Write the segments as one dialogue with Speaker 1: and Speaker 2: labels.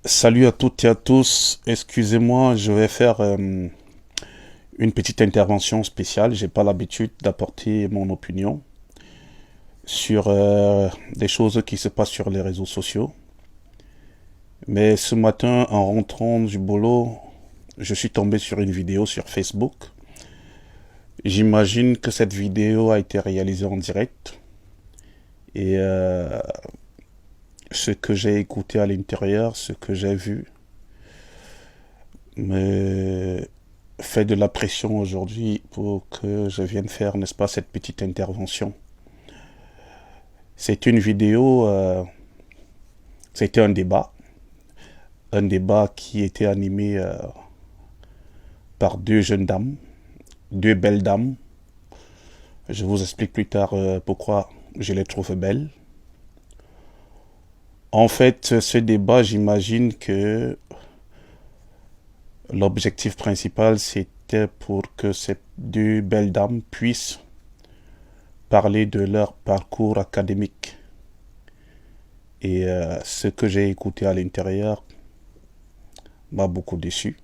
Speaker 1: Salut à toutes et à tous. Excusez-moi, je vais faire une petite intervention spéciale. J'ai pas l'habitude d'apporter mon opinion sur des choses qui se passent sur les réseaux sociaux. Mais ce matin, en rentrant du boulot, je suis tombé sur une vidéo sur Facebook. J'imagine que cette vidéo a été réalisée en direct et ce que j'ai écouté à l'intérieur, ce que j'ai vu, me fait de la pression aujourd'hui pour que je vienne faire, n'est-ce pas, cette petite intervention. C'est une vidéo, c'était un débat qui était animé par deux jeunes dames, deux belles dames. Je vous explique plus tard pourquoi je les trouve belles. En fait, ce débat, j'imagine que l'objectif principal, c'était pour que ces deux belles dames puissent parler de leur parcours académique. Et ce que j'ai écouté à l'intérieur m'a beaucoup déçu.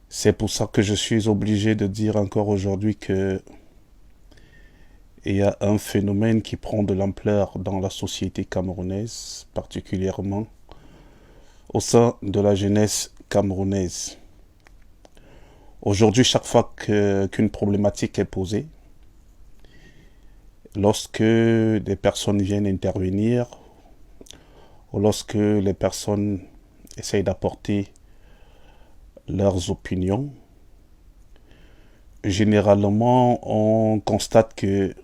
Speaker 1: C'est pour ça que je suis obligé de dire encore aujourd'hui que il y a un phénomène qui prend de l'ampleur dans la société camerounaise, particulièrement au sein de la jeunesse camerounaise. Aujourd'hui, chaque fois qu'une problématique est posée, lorsque des personnes viennent intervenir, ou lorsque les personnes essayent d'apporter leurs opinions, généralement on constate que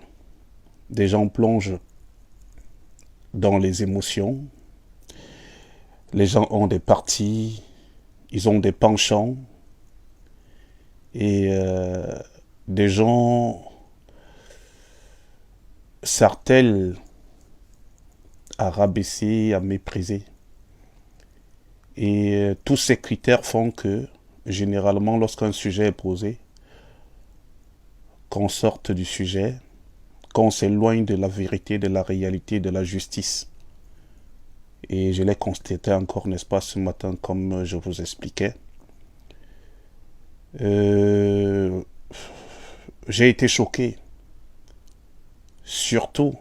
Speaker 1: des gens plongent dans les émotions, les gens ont des partis, ils ont des penchants, et des gens s'artèlent à rabaisser, à mépriser. Et tous ces critères font que, généralement, lorsqu'un sujet est posé, qu'on sorte du sujet, qu'on s'éloigne de la vérité, de la réalité, de la justice. Et je l'ai constaté encore, n'est-ce pas, ce matin, comme je vous expliquais. Euh, j'ai été choqué, surtout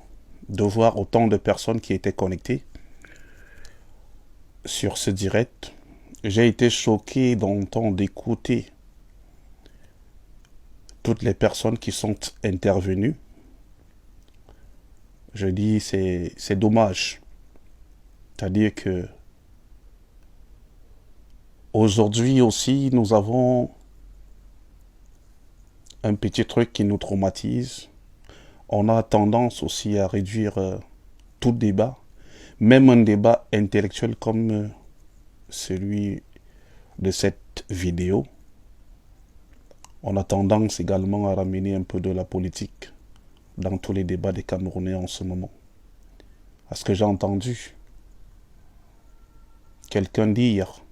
Speaker 1: de voir autant de personnes qui étaient connectées sur ce direct. J'ai été choqué d'entendre, d'écouter toutes les personnes qui sont intervenues. Je dis, c'est dommage. C'est-à-dire que aujourd'hui aussi, nous avons un petit truc qui nous traumatise. On a tendance aussi à réduire tout débat, même un débat intellectuel comme celui de cette vidéo. On a tendance également à ramener un peu de la politique dans tous les débats des Camerounais en ce moment. À ce que j'ai entendu quelqu'un dire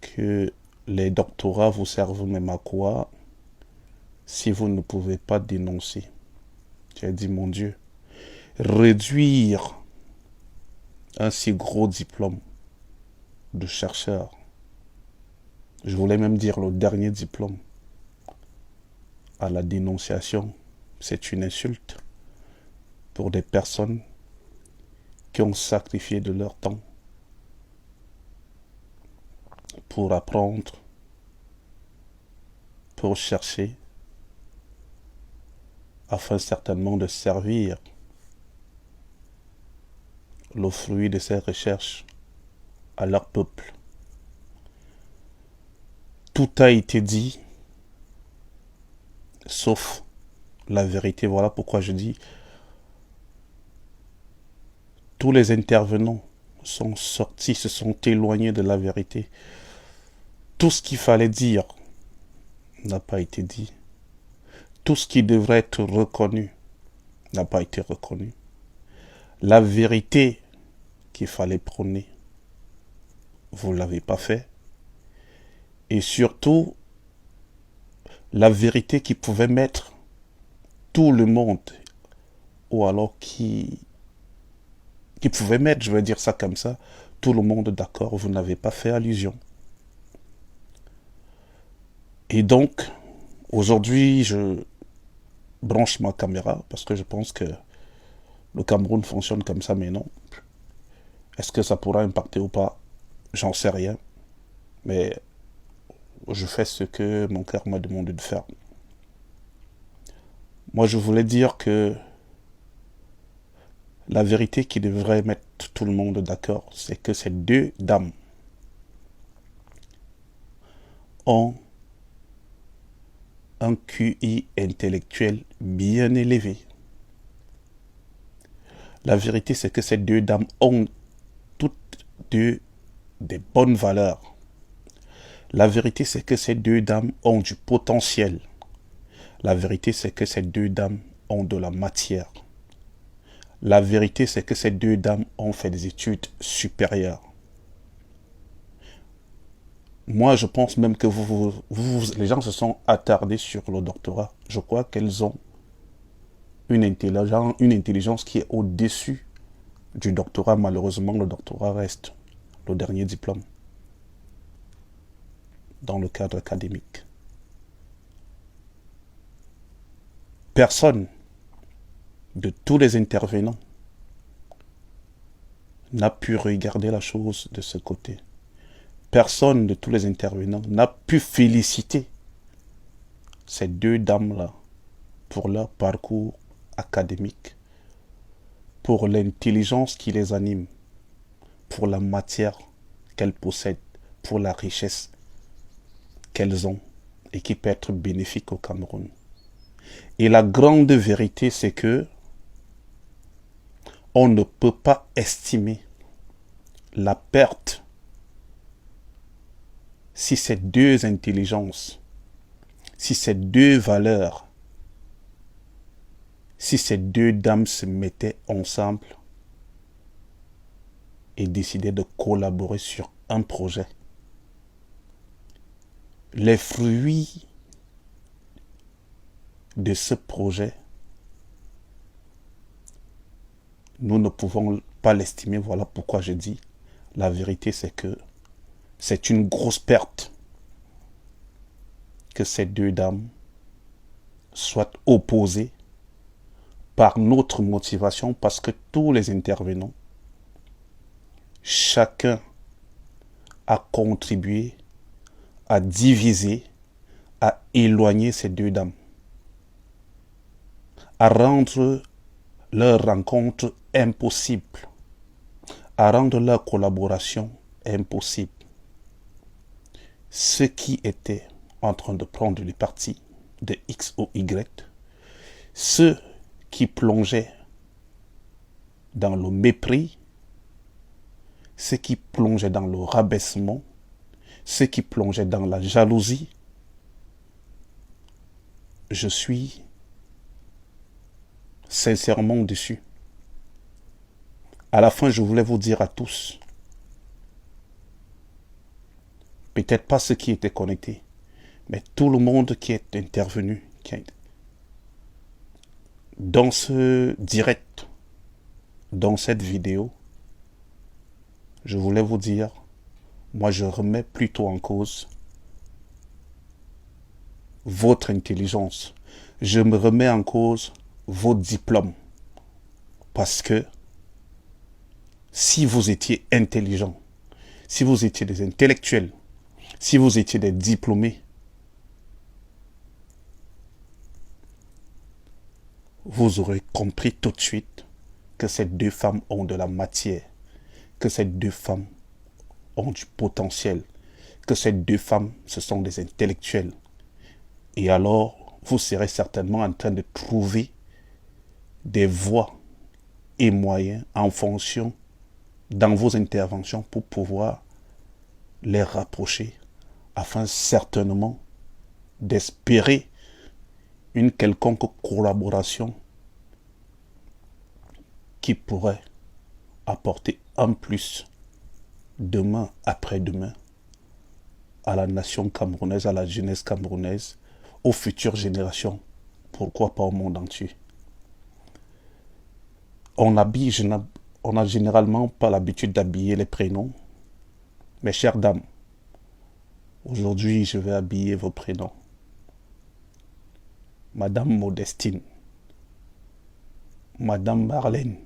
Speaker 1: que les doctorats vous servent même à quoi si vous ne pouvez pas dénoncer. J'ai dit, mon Dieu, réduire un si gros diplôme de chercheur, je voulais même dire le dernier diplôme, à la dénonciation, c'est une insulte pour des personnes qui ont sacrifié de leur temps pour apprendre, pour chercher, afin certainement de servir le fruit de ces recherches à leur peuple. Tout a été dit, sauf la vérité. Voilà pourquoi je dis, tous les intervenants sont sortis, se sont éloignés de la vérité. Tout ce qu'il fallait dire n'a pas été dit. Tout ce qui devrait être reconnu n'a pas été reconnu. La vérité qu'il fallait prôner, vous ne l'avez pas fait. Et surtout, la vérité qui pouvait mettre tout le monde, ou alors qui qui pouvait mettre, je vais dire ça comme ça, tout le monde d'accord, vous n'avez pas fait allusion. Et donc, aujourd'hui, je branche ma caméra parce que je pense que le Cameroun fonctionne comme ça, mais non. Est-ce que ça pourra impacter ou pas? J'en sais rien. Mais je fais ce que mon cœur m'a demandé de faire. Moi, je voulais dire que la vérité qui devrait mettre tout le monde d'accord, c'est que ces deux dames ont un QI intellectuel bien élevé. La vérité, c'est que ces deux dames ont toutes deux des bonnes valeurs. La vérité, c'est que ces deux dames ont du potentiel. La vérité, c'est que ces deux dames ont de la matière. La vérité, c'est que ces deux dames ont fait des études supérieures. Moi, je pense même que les gens se sont attardés sur le doctorat. Je crois qu'elles ont une intelligence qui est au-dessus du doctorat. Malheureusement, le doctorat reste le dernier diplôme dans le cadre académique. Personne de tous les intervenants n'a pu regarder la chose de ce côté. Personne de tous les intervenants n'a pu féliciter ces deux dames-là pour leur parcours académique, pour l'intelligence qui les anime, pour la matière qu'elles possèdent, pour la richesse qu'elles ont et qui peut être bénéfique au Cameroun. Et la grande vérité, c'est que on ne peut pas estimer la perte si ces deux intelligences, si ces deux valeurs, si ces deux dames se mettaient ensemble et décidaient de collaborer sur un projet. Les fruits de ce projet, nous ne pouvons pas l'estimer. Voilà pourquoi je dis, la vérité c'est que c'est une grosse perte que ces deux dames soient opposées par notre motivation, parce que tous les intervenants, chacun a contribué à diviser, à éloigner ces deux dames, à rendre leur rencontre impossible, à rendre leur collaboration impossible. Ceux qui étaient en train de prendre les partis de X ou Y, ceux qui plongeaient dans le mépris, ceux qui plongeaient dans le rabaissement, ceux qui plongeaient dans la jalousie, je suis sincèrement déçu. À la fin, je voulais vous dire à tous, peut-être pas ceux qui étaient connectés, mais tout le monde qui est intervenu dans ce direct, dans cette vidéo, je voulais vous dire, moi je remets plutôt en cause votre intelligence. Je me remets en cause vos diplômes. Parce que si vous étiez intelligent, si vous étiez des intellectuels, si vous étiez des diplômés, vous aurez compris tout de suite que ces deux femmes ont de la matière, que ces deux femmes ont du potentiel, que ces deux femmes, ce sont des intellectuels. Et alors, vous serez certainement en train de trouver des voies et moyens en fonction dans vos interventions pour pouvoir les rapprocher afin certainement d'espérer une quelconque collaboration qui pourrait apporter un plus demain après-demain à la nation camerounaise, à la jeunesse camerounaise, aux futures générations, pourquoi pas au monde entier. On on n'a généralement pas l'habitude d'habiller les prénoms. Mes chères dames, aujourd'hui, je vais habiller vos prénoms. Madame Modestine, Madame Marlène.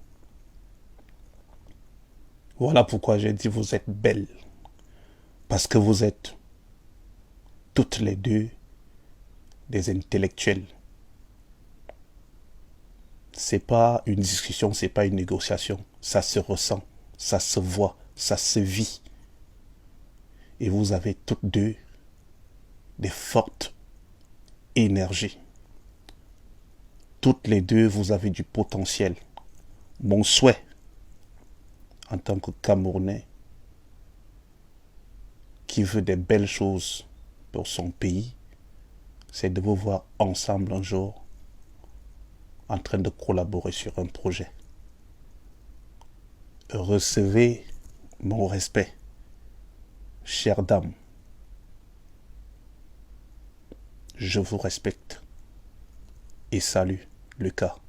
Speaker 1: Voilà pourquoi j'ai dit vous êtes belles. Parce que vous êtes toutes les deux des intellectuels. C'est pas une discussion, c'est pas une négociation. Ça se ressent, ça se voit, ça se vit. Et vous avez toutes deux des fortes énergies. Toutes les deux, vous avez du potentiel. Mon souhait, en tant que Camerounais, qui veut des belles choses pour son pays, c'est de vous voir ensemble un jour en train de collaborer sur un projet. Recevez mon respect, chère dame. Je vous respecte et salue Lucas.